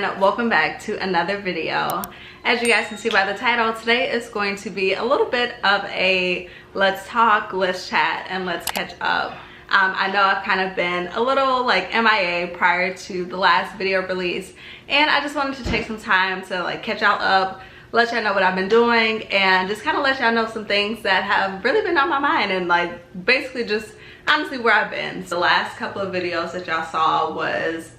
and welcome back to another video. As you guys can see by the title, today is going to be a little bit of a let's talk, let's chat, and let's catch up. I know I've kind of been a little like MIA prior to the last video release, and I just wanted to take some time to like catch y'all up, let y'all know what I've been doing, and just kind of let y'all know some things that have really been on my mind, and like basically just honestly where I've been. So the last couple of videos that y'all saw was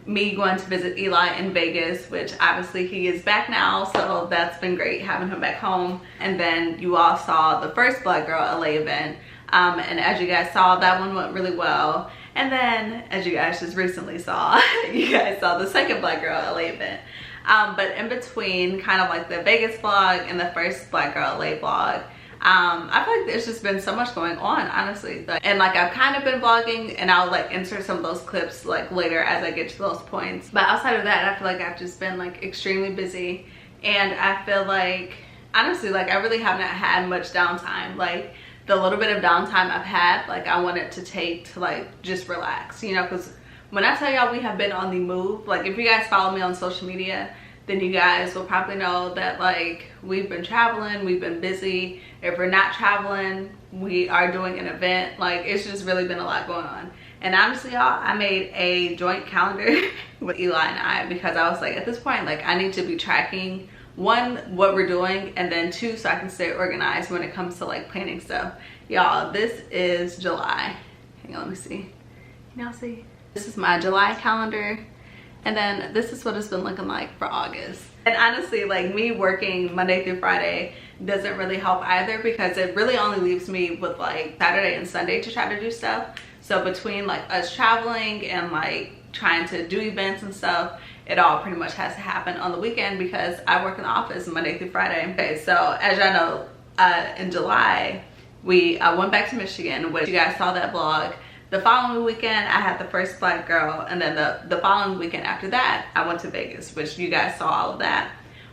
me going to visit Eli in Vegas, which obviously he is back now, so that's been great having him back home. And then you all saw the first Black Girl LA event, and as you guys saw, that one went really well. And then as you guys just recently saw, you guys saw the second Black Girl LA event. But in between kind of like the Vegas vlog and the first Black Girl LA vlog, I feel like there's just been so much going on, honestly. And like I've kind of been vlogging, and I'll like insert some of those clips like later as I get to those points. But outside of that, I feel like I've just been like extremely busy, and I feel like honestly like I really haven't had much downtime. Like the little bit of downtime I've had, like I wanted to take to like just relax, you know, because when I tell y'all we have been on the move, like if you guys follow me on social media, then you guys will probably know that like we've been traveling, we've been busy. If we're not traveling, we are doing an event. Like it's just really been a lot going on. And honestly y'all, I made a joint calendar with Eli and I, because I was like, at this point, like I need to be tracking, one, what we're doing, and then two, so I can stay organized when it comes to like planning stuff. Y'all, this is July. Hang on, let me see. Can y'all see? This is my July calendar. And then this is what it's been looking like for August. And honestly, like me working Monday through Friday doesn't really help either, because it really only leaves me with like Saturday and Sunday to try to do stuff. So between like us traveling and like trying to do events and stuff, it all pretty much has to happen on the weekend, because I work in the office Monday through Friday. Okay, so as y'all know, in July, we went back to Michigan, which you guys saw that vlog. The following weekend, I had the first Black Girl, and then the following weekend after that, I went to Vegas, which you guys saw all of that.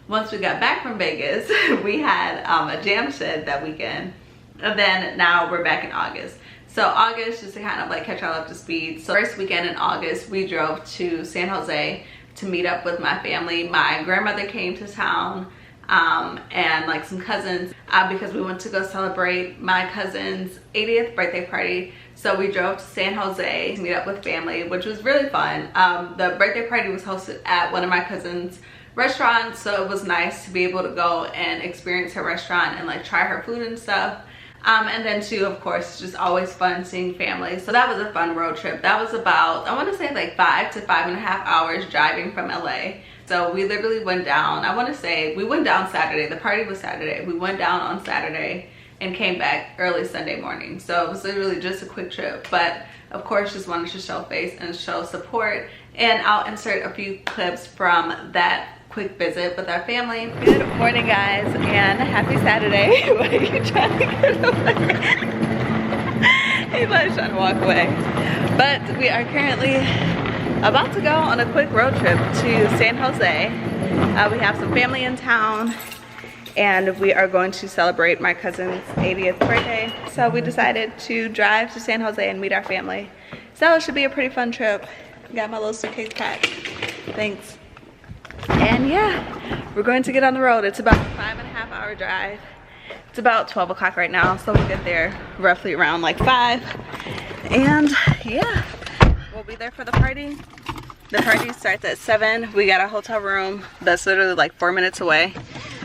Once we got back from Vegas, we had a jam shed that weekend, and then now we're back in August. So August, just to kind of like catch y'all up to speed. So first weekend in August, we drove to San Jose to meet up with my family. My grandmother came to town, and like some cousins, because we went to go celebrate my cousin's 80th birthday party. So we drove to San Jose to meet up with family, which was really fun. The birthday party was hosted at one of my cousin's restaurants, so it was nice to be able to go and experience her restaurant and like try her food and stuff. And then too, of course, just always fun seeing family. So that was a fun road trip. That was about, I want to say like 5 to 5.5 hours driving from LA. So we literally went down, I want to say we went down Saturday. The party was Saturday. We went down on Saturday and came back early Sunday morning. So it was literally just a quick trip, but of course just wanted to show face and show support. And I'll insert a few clips from that quick visit with our family. Good morning guys, and happy Saturday. Why are you trying to get away? Eli's trying to walk away. But we are currently about to go on a quick road trip to San Jose. We have some family in town, and we are going to celebrate my cousin's 80th birthday. So we decided to drive to San Jose and meet our family. So it should be a pretty fun trip. Got my little suitcase packed. Thanks. And yeah, we're going to get on the road. It's about a 5.5 hour drive. It's about 12 o'clock right now, so we'll get there roughly around like 5. And yeah, we'll be there for the party. The party starts at 7. We got a hotel room that's literally like 4 minutes away.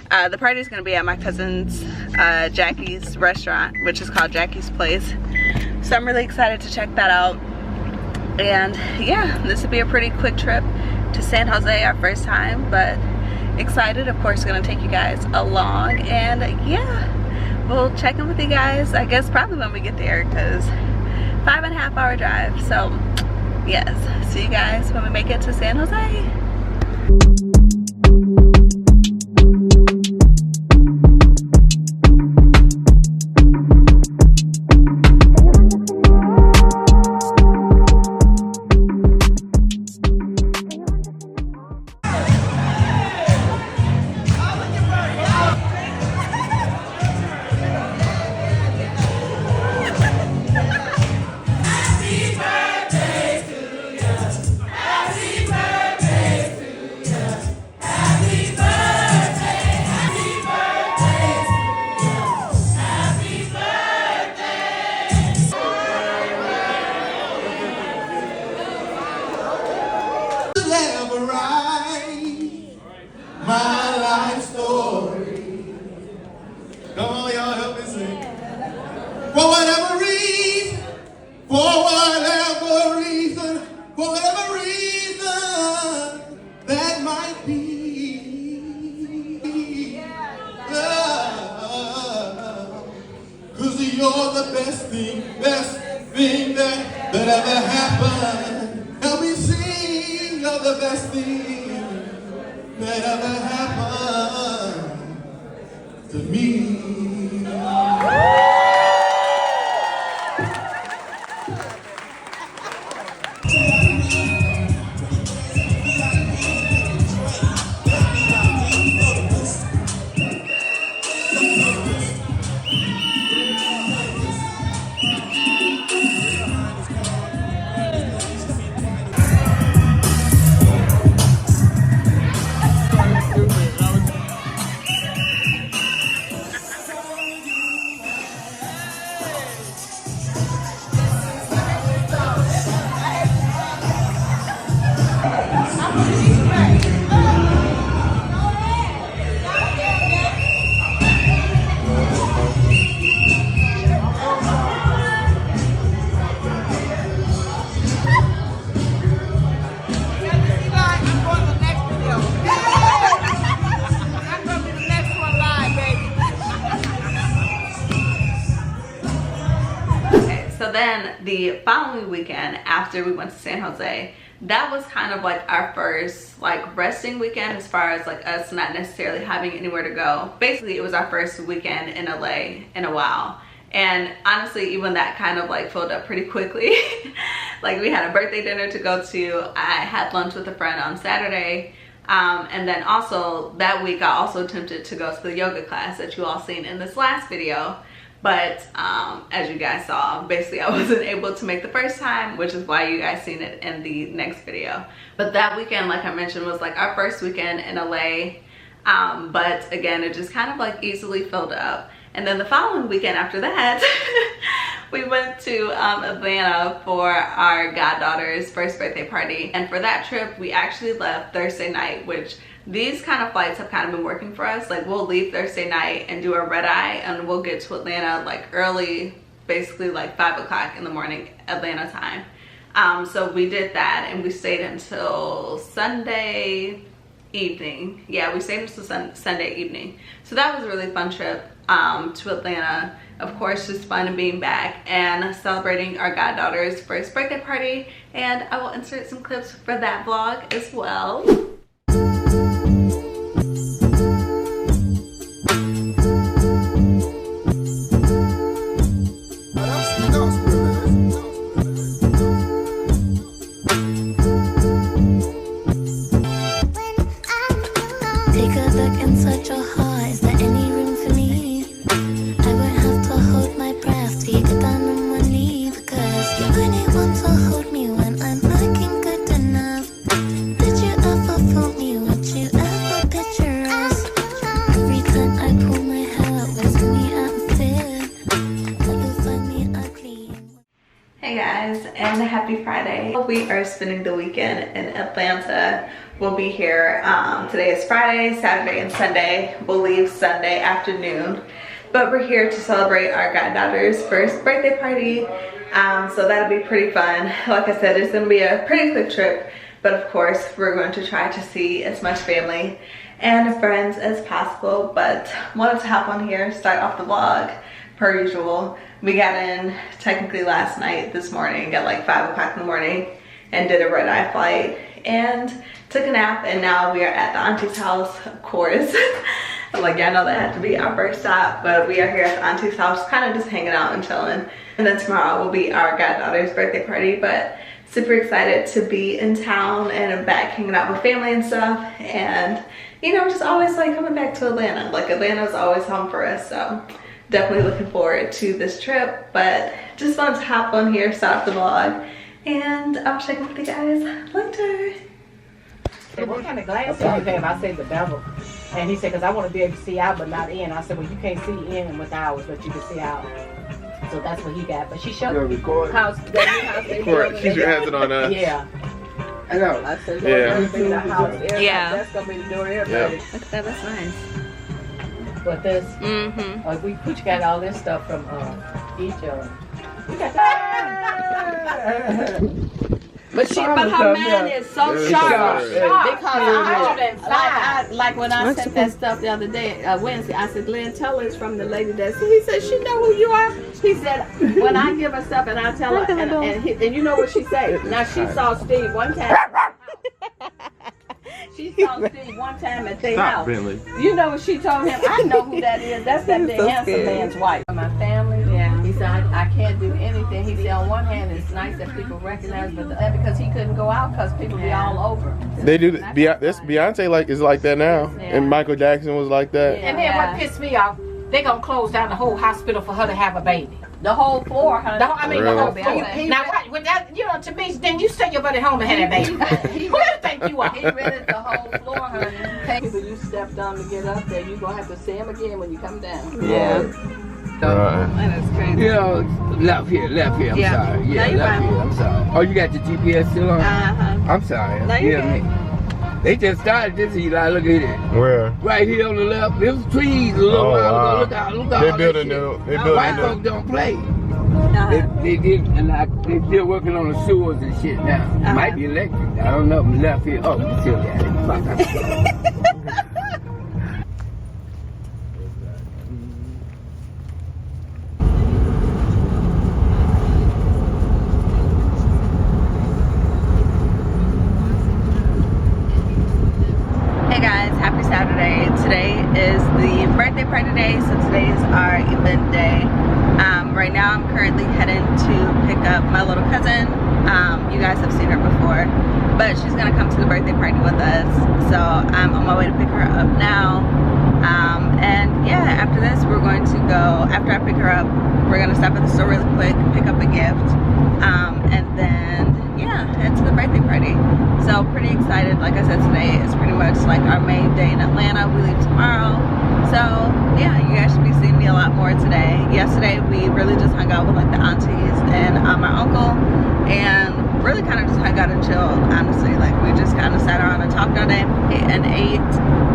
The party is going to be at my cousin's Jackie's restaurant, which is called Jackie's Place. So I'm really excited to check that out. And yeah, this will be a pretty quick trip to San Jose, our first time, but excited. Of course, going to take you guys along, and yeah, we'll check in with you guys, I guess probably when we get there, because 5.5 hour drive. So yes, see you guys when we make it to San Jose. Happy birthday never happened to me. So then the following weekend after we went to San Jose, that was kind of like our first like resting weekend as far as like us not necessarily having anywhere to go. Basically it was our first weekend in LA in a while, and honestly even that kind of like filled up pretty quickly. Like we had a birthday dinner to go to, I had lunch with a friend on Saturday, and then also that week I also attempted to go to the yoga class that you all seen in this last video. But as you guys saw, basically I wasn't able to make the first time, which is why you guys seen it in the next video. But that weekend, like I mentioned, was like our first weekend in LA. But again, it just kind of like easily filled up. And then the following weekend after that, we went to Atlanta for our goddaughter's first birthday party. And for that trip, we actually left Thursday night, which these kind of flights have kind of been working for us. Like we'll leave Thursday night and do a red eye, and we'll get to Atlanta like early, basically like 5 o'clock in the morning Atlanta time. So we did that and we stayed until Sunday evening. Yeah, we stayed until Sunday evening. So that was a really fun trip to Atlanta. Of course, just fun being back and celebrating our goddaughter's first birthday party. And I will insert some clips for that vlog as well. Hey guys, and happy Friday. We are spending the weekend in Atlanta. We'll be here, today is Friday, Saturday, and Sunday. We'll leave Sunday afternoon. But we're here to celebrate our goddaughter's first birthday party. So that'll be pretty fun. Like I said, it's gonna be a pretty quick trip. But of course, we're going to try to see as much family and friends as possible. But wanted to hop on here, start off the vlog per usual. We got in technically last night, this morning at like 5 o'clock in the morning, and did a red-eye flight and took a nap, and now we are at the auntie's house, of course. I'm like, yeah, I know that had to be our first stop, but we are here at the auntie's house, kind of just hanging out and chilling. And then tomorrow will be our goddaughter's birthday party, but super excited to be in town and back hanging out with family and stuff. And you know, just always like coming back to Atlanta. Like Atlanta's always home for us, so definitely looking forward to this trip. But just wanted to hop on here, start off the vlog, and I'll check with you guys later. What kind of glasses you have? I said the bevel. And he said, because I want to be able to see out but not in. I said, well, you can't see in with ours, but you can see out. So that's what he got. But she showed me house. Record. Keep your hands on us. Yeah. I know. I said, Yeah. Yeah. That's going to be the door to everybody. Yep. Look at that, that's nice. But this, we got all this stuff from each other. We got But her man is so sharp. Because like when I sent that stuff the other day, Wednesday, I said, Glenn, tell her it's from the lady that said, he said, she know who you are. He said, when I give her stuff and I tell her, and you know what she said? Now she saw Steve one time. she saw Steve one time at their house. Bentley. You know what she told him? I know who that is. That's that big So handsome scared. man's wife. My family. Yeah. He said I can't do anything. He said on one hand it's nice that people recognize, but the other because he couldn't go out because people be all over. They do. This Beyonce is like that now, and Michael Jackson was like that. And then what pissed me off, they gonna close down the whole hospital for her to have a baby. The whole floor, honey. The whole Really? floor. Now what? With that, you know, to me, then you stay your buddy home and have that baby. Who you think you are? He rented the whole floor, honey. People you stepped on to get up there, you gonna have to see him again when you come down. Yeah. That is crazy. You know, left here, I'm sorry. Yeah, No, you're left fine. here, I'm sorry. Oh, you got your GPS still on? Uh-huh. I'm sorry. No, you're Yeah, good. man. They just started this, Eli. Look at it. Where? Right here on the left. There's trees a little while ago. Look out, look out. They building new. They building White new. folks don't play. Uh-huh. They did, and they still working on the sewers and shit now. Might be electric. I don't know. Left here. Oh, you still got it. Fuck. Hey guys, happy Saturday. Today is the birthday party day, so today is our event day. Right now I'm currently heading to pick up my little cousin. You guys have seen her before, but she's gonna come to the birthday party with us. So I'm on my way to pick her up now. And yeah, after this we're going to go, after I pick her up, we're gonna stop at the store really quick, pick up a gift, and then yeah, head to the birthday party. So pretty excited. Like I said, today is pretty much like our main day in Atlanta. We leave tomorrow. So yeah, you guys should be seeing me a lot more today. Yesterday we really just hung out with like the aunties and my uncle, and really kind of just hung out and chilled, honestly. Like we just kind of sat around and talked all day and ate.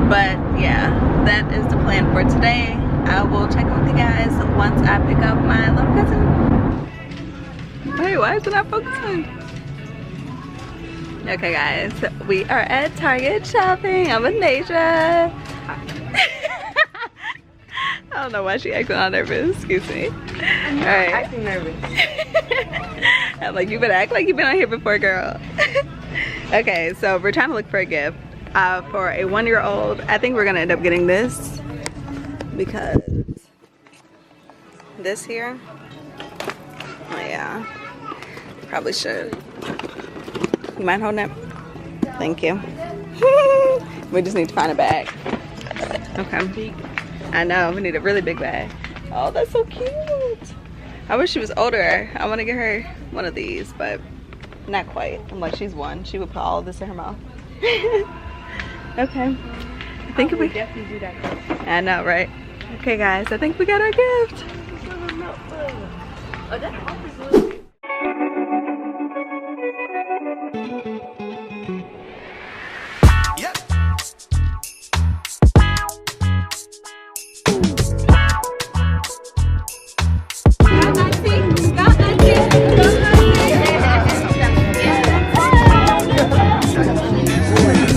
But yeah, that is the plan for today. I will check in with you guys once I pick up my little cousin. Wait, why is it not focusing? Okay guys, we are at Target shopping. I'm with Nasia. I don't know why she acting all nervous, excuse me. Alright. Acting nervous. I'm like, you better act like you've been on here before, girl. Okay, so we're trying to look for a gift for a 1-year-old. I think we're gonna end up getting this because this here, oh yeah, probably should. You mind holding it? Thank you. We just need to find a bag. Okay. I know, we need a really big bag. Oh, that's so cute. I wish she was older. I want to get her one of these, but not quite. I'm like, she's 1. She would put all of this in her mouth. Okay. I think we definitely do that. I know, right? Okay, guys, I think we got our gift. Oh, that's always good.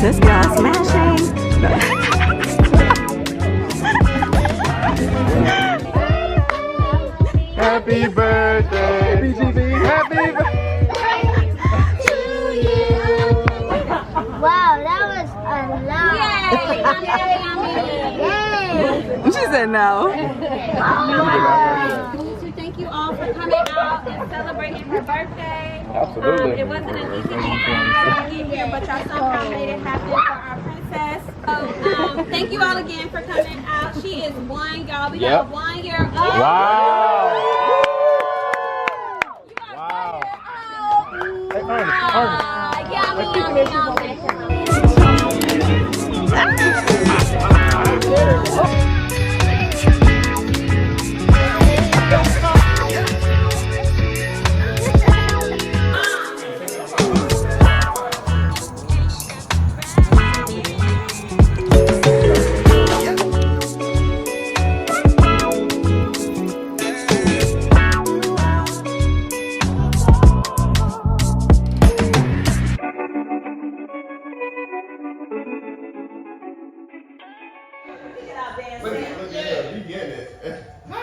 This girl's smashing. Happy birthday, BGB. Happy birthday. Wow, that was a lot. Yay! She said no. To thank you all for coming out and celebrating her birthday. Absolutely. It wasn't an easy thing to get here, but y'all somehow made it happen for our princess. So thank you all again for coming out. She is 1, y'all. We got a 1-year-old. Wow. You are Wow. 1 year old.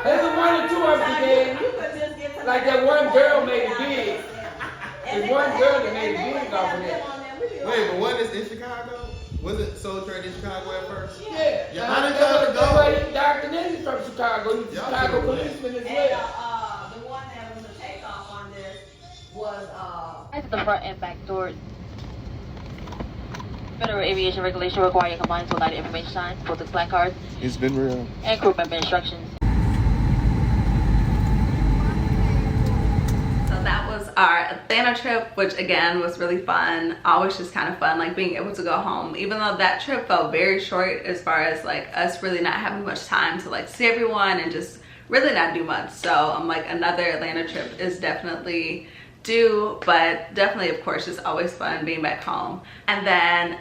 There's a 1 or 2 of them again. Like that one girl made it big. There's one girl that made it big off of that. Wait, but one is in Chicago? Was it Soul Train in Chicago at first? Yeah. Yeah, how did y'all go? Dr. Nancy from Chicago. He's a Chicago policeman as well. The one that was a takeoff on this was At the front and back doors. Federal aviation regulation require compliance with lighted information signs, both the placards It's been real. and crew member instructions. So that was our Atlanta trip, which again was really fun. Always just kind of fun, like being able to go home, even though that trip felt very short as far as like us really not having much time to like see everyone and just really not do much. So I'm like, another Atlanta trip is definitely due, but definitely of course it's always fun being back home. And then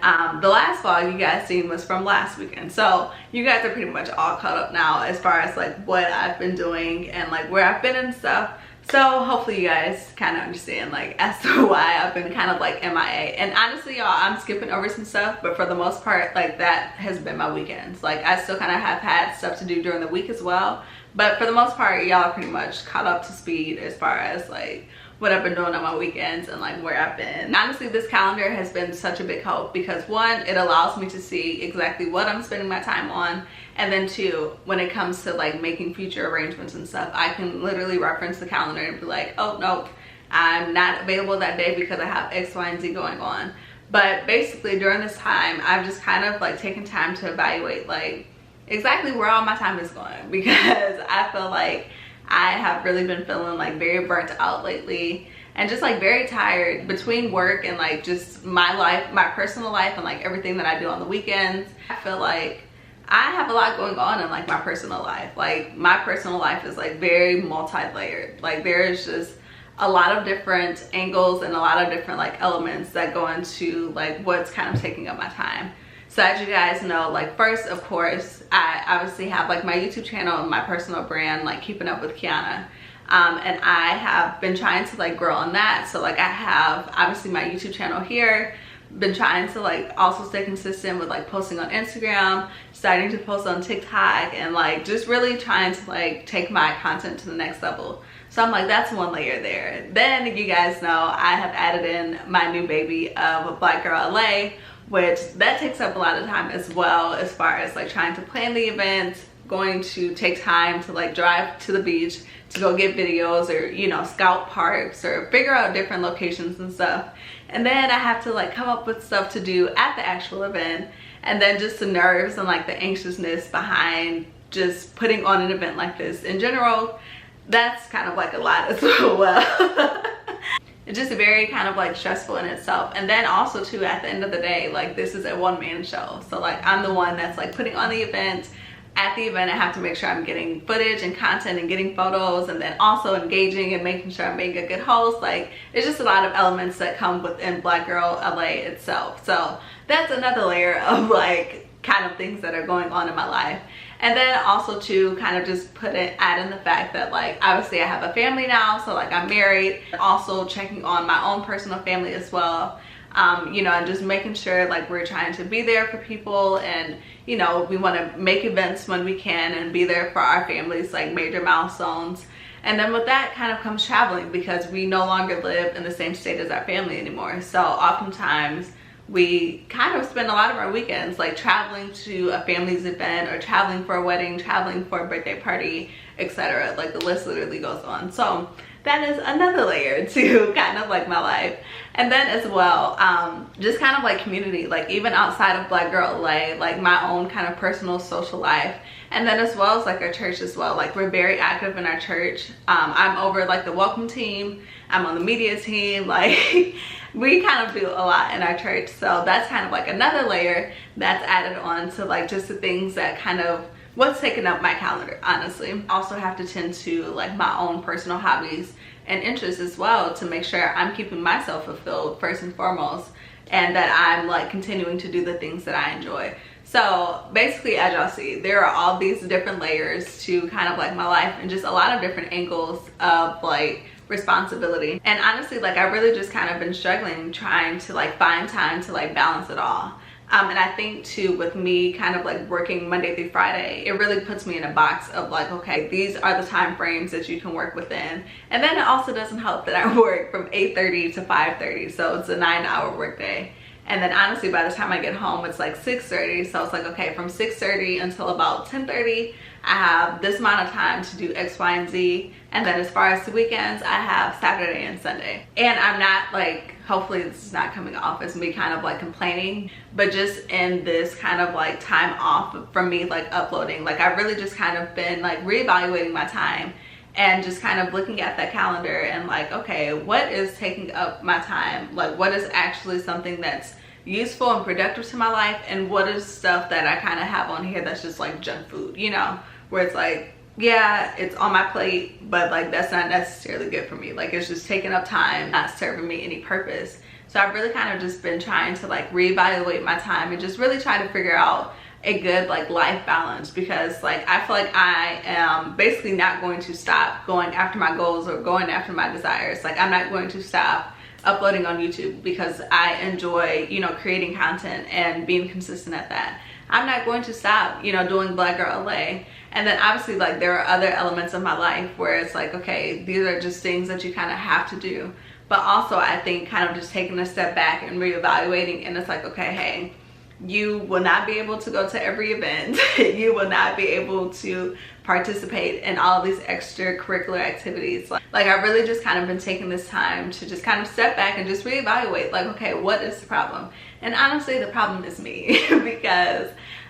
the last vlog you guys seen was from last weekend, so you guys are pretty much all caught up now as far as like what I've been doing and like where I've been and stuff. So hopefully you guys kind of understand like as to why I've been kind of like MIA. And honestly y'all, I'm skipping over some stuff, but for the most part like that has been my weekends. Like I still kind of have had stuff to do during the week as well, but for the most part y'all are pretty much caught up to speed as far as like what I've been doing on my weekends and like where I've been. Honestly, this calendar has been such a big help because one, it allows me to see exactly what I'm spending my time on, and then two, when it comes to like making future arrangements and stuff, I can literally reference the calendar and be like, oh nope, I'm not available that day because I have X, Y, and Z going on. But basically during this time, I've just kind of like taken time to evaluate like exactly where all my time is going, because I feel like I have really been feeling like very burnt out lately and just like very tired between work and like just my life, my personal life, and like everything that I do on the weekends. I feel like I have a lot going on in like my personal life. Like my personal life is like very multi-layered. Like there's just a lot of different angles and a lot of different like elements that go into like what's kind of taking up my time. So as you guys know, like first of course I obviously have like my YouTube channel and my personal brand, like Keeping Up with Kiana, and I have been trying to like grow on that. So like I have obviously my YouTube channel here, been trying to like also stay consistent with like posting on Instagram, starting to post on TikTok, and like just really trying to like take my content to the next level. So I'm like, that's one layer there. Then you guys know I have added in my new baby of Black Girl LA, which that takes up a lot of time as well, as far as like trying to plan the events, going to take time to like drive to the beach to go get videos, or you know, scout parks or figure out different locations and stuff. And then I have to like come up with stuff to do at the actual event, and then just the nerves and like the anxiousness behind just putting on an event like this in general. That's kind of like a lot as well. It's just very kind of like stressful in itself. And then also too, at the end of the day, like this is a one-man show, so like I'm the one that's like putting on the event. At the event I have to make sure I'm getting footage and content and getting photos, and then also engaging and making sure I'm being a good host. Like it's just a lot of elements that come within Black Girl LA itself. So that's another layer of like kind of things that are going on in my life. And then also to kind of just add in the fact that like obviously I have a family now, so like I'm married, also checking on my own personal family as well, you know, and just making sure like we're trying to be there for people, and you know, we want to make events when we can and be there for our families, like major milestones. And then with that kind of comes traveling, because we no longer live in the same state as our family anymore. So oftentimes we kind of spend a lot of our weekends like traveling to a family's event, or traveling for a wedding, traveling for a birthday party, etc. Like the list literally goes on. So that is another layer to kind of like my life. And then as well, just kind of like community, like even outside of Black Girl LA, like my own kind of personal social life. And then as well as like our church as well, like we're very active in our church. I'm over like the welcome team, I'm on the media team, like we kind of do a lot in our church. So that's kind of like another layer that's added on to like just the things that kind of what's taking up my calendar, honestly. I also have to tend to like my own personal hobbies and interests as well, to make sure I'm keeping myself fulfilled first and foremost, and that I'm like continuing to do the things that I enjoy. So basically, as y'all see, there are all these different layers to kind of like my life, and just a lot of different angles of like responsibility. And honestly, like I really just kind of been struggling trying to like find time to like balance it all. And I think too, with me kind of like working Monday through Friday, it really puts me in a box of like, okay, these are the time frames that you can work within. And then it also doesn't help that I work from 8:30 to 5:30, so it's a 9-hour work day. And then honestly, by the time I get home, it's like 6:30. So it's like, okay, from 6:30 until about 10:30, I have this amount of time to do X, Y, and Z. And then as far as the weekends, I have Saturday and Sunday. And I'm not like, hopefully this is not coming off as me kind of like complaining, but just in this kind of like time off from me like uploading, like I've really just kind of been like reevaluating my time and just kind of looking at that calendar and like, okay, what is taking up my time? Like what is actually something that's useful and productive to my life, and what is stuff that I kind of have on here that's just like junk food, you know, where it's like, yeah, it's on my plate, but like that's not necessarily good for me. Like it's just taking up time, not serving me any purpose. So I've really kind of just been trying to like reevaluate my time and just really try to figure out a good like life balance, because like I feel like I am basically not going to stop going after my goals or going after my desires. Like I'm not going to stop uploading on YouTube because I enjoy, you know, creating content and being consistent at that. I'm not going to stop, you know, doing Black Girl LA. And then obviously like there are other elements of my life where it's like, okay, these are just things that you kind of have to do. But also I think kind of just taking a step back and reevaluating, and it's like, okay, hey, you will not be able to go to every event. You will not be able to participate in all of these extracurricular activities. Like I've really just kind of been taking this time to just kind of step back and just reevaluate, like, okay, what is the problem? And honestly, the problem is me because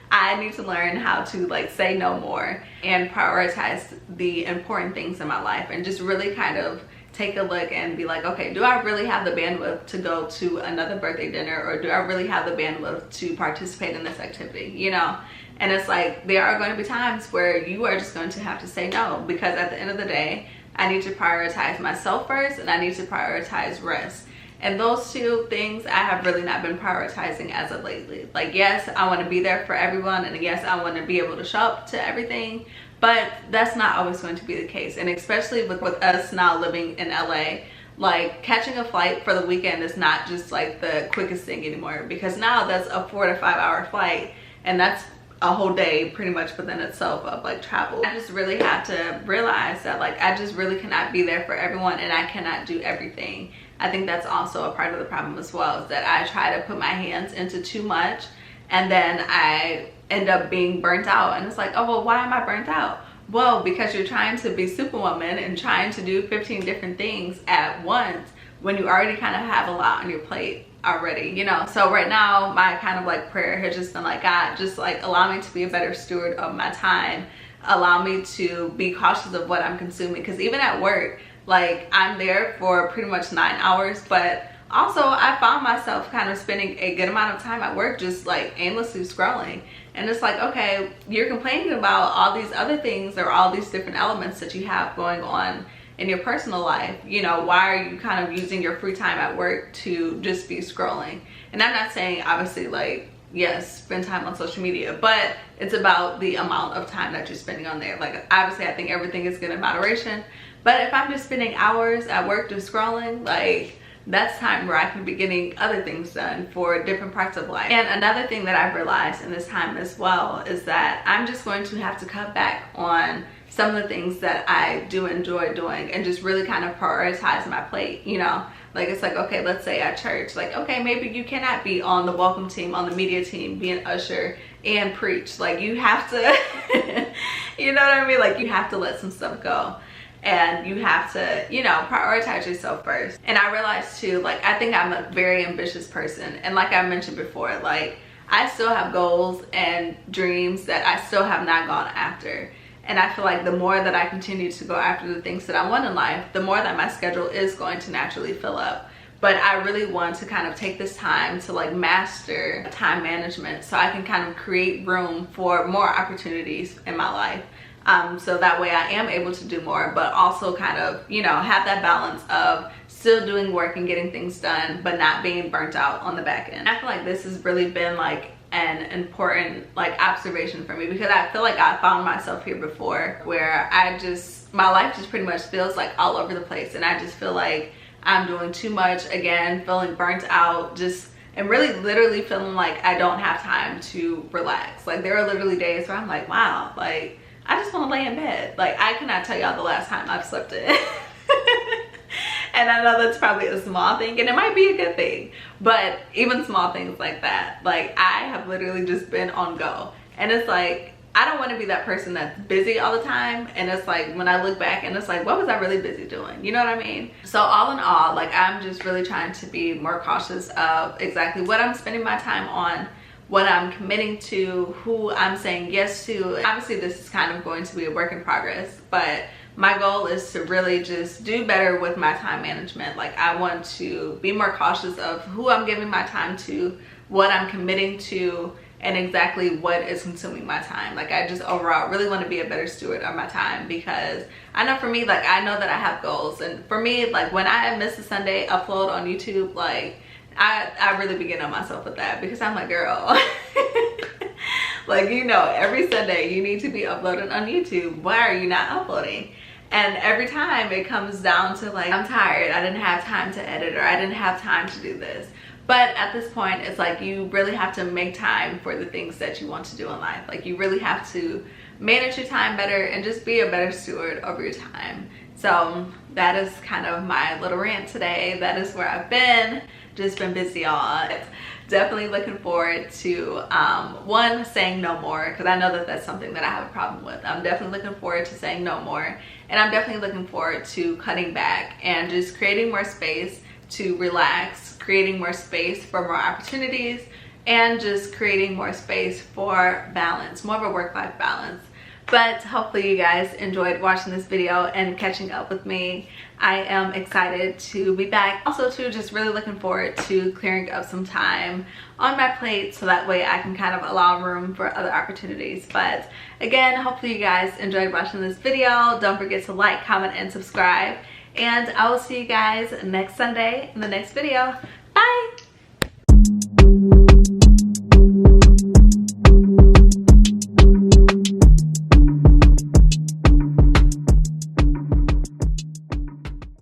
I need to learn how to like say no more and prioritize the important things in my life, and just really kind of take a look and be like, okay, do I really have the bandwidth to go to another birthday dinner, or do I really have the bandwidth to participate in this activity, you know? And it's like, there are going to be times where you are just going to have to say no, because at the end of the day, I need to prioritize myself first, and I need to prioritize rest. And those two things I have really not been prioritizing as of lately. Like, yes, I want to be there for everyone, and yes, I want to be able to show up to everything, but that's not always going to be the case. And especially with us now living in LA, like catching a flight for the weekend is not just like the quickest thing anymore, because now that's a 4 to 5 hour flight, and that's a whole day pretty much within itself of like travel. I just really have to realize that like I just really cannot be there for everyone, and I cannot do everything. I think that's also a part of the problem as well, is that I try to put my hands into too much, and then I end up being burnt out. And it's like, oh well, why am I burnt out? Well, because you're trying to be Superwoman and trying to do 15 different things at once when you already kind of have a lot on your plate already, you know. So right now my kind of like prayer has just been like, God, just like allow me to be a better steward of my time, allow me to be cautious of what I'm consuming, because even at work, like I'm there for pretty much 9 hours, but also I found myself kind of spending a good amount of time at work just like aimlessly scrolling. And it's like, okay, you're complaining about all these other things or all these different elements that you have going on in your personal life, you know, why are you kind of using your free time at work to just be scrolling? And I'm not saying obviously like, yes, spend time on social media, but it's about the amount of time that you're spending on there. Like obviously I think everything is good in moderation, but if I'm just spending hours at work just scrolling, like that's time where I can be getting other things done for different parts of life. And another thing that I've realized in this time as well is that I'm just going to have to cut back on some of the things that I do enjoy doing and just really kind of prioritize my plate, you know. Like it's like, okay, let's say at church, like, okay, maybe you cannot be on the welcome team, on the media team, be an usher and preach. Like you have to, you know what I mean? Like you have to let some stuff go. And you have to, you know, prioritize yourself first. And I realized too, like, I think I'm a very ambitious person. And like I mentioned before, like, I still have goals and dreams that I still have not gone after. And I feel like the more that I continue to go after the things that I want in life, the more that my schedule is going to naturally fill up. But I really want to kind of take this time to like master time management so I can kind of create room for more opportunities in my life. So that way I am able to do more, but also kind of, you know, have that balance of still doing work and getting things done, but not being burnt out on the back end. I feel like this has really been like an important like observation for me, because I feel like I found myself here before where my life just pretty much feels like all over the place, and I just feel like I'm doing too much, again, feeling burnt out, and really literally feeling like I don't have time to relax. Like there are literally days where I'm like, wow, like I just want to lay in bed. Like I cannot tell y'all the last time I've slept in. And I know that's probably a small thing, and it might be a good thing, but even small things like that, like I have literally just been on go. And it's like, I don't want to be that person that's busy all the time, and it's like when I look back and it's like, what was I really busy doing? You know what I mean? So all in all, like I'm just really trying to be more cautious of exactly what I'm spending my time on, what I'm committing to, who I'm saying yes to. Obviously this is kind of going to be a work in progress, but my goal is to really just do better with my time management. Like I want to be more cautious of who I'm giving my time to, what I'm committing to, and exactly what is consuming my time. Like I just overall really want to be a better steward of my time, because I know for me, like I know that I have goals, and for me, like when I miss a Sunday upload on YouTube, like I really begin on myself with that, because I'm like, girl, like, you know, every Sunday you need to be uploading on YouTube. Why are you not uploading? And every time it comes down to like, I'm tired, I didn't have time to edit, or I didn't have time to do this. But at this point, it's like you really have to make time for the things that you want to do in life. Like you really have to manage your time better and just be a better steward over your time. So that is kind of my little rant today. That is where I've been. Just been busy, y'all. Definitely looking forward to one, saying no more, because I know that that's something that I have a problem with. I'm definitely looking forward to saying no more, and I'm definitely looking forward to cutting back and just creating more space to relax, creating more space for more opportunities, and just creating more space for balance, more of a work-life balance. But hopefully you guys enjoyed watching this video and catching up with me. I am excited to be back. Also too, just really looking forward to clearing up some time on my plate, so that way I can kind of allow room for other opportunities. But again, hopefully you guys enjoyed watching this video. Don't forget to like, comment, and subscribe. And I will see you guys next Sunday in the next video. Bye!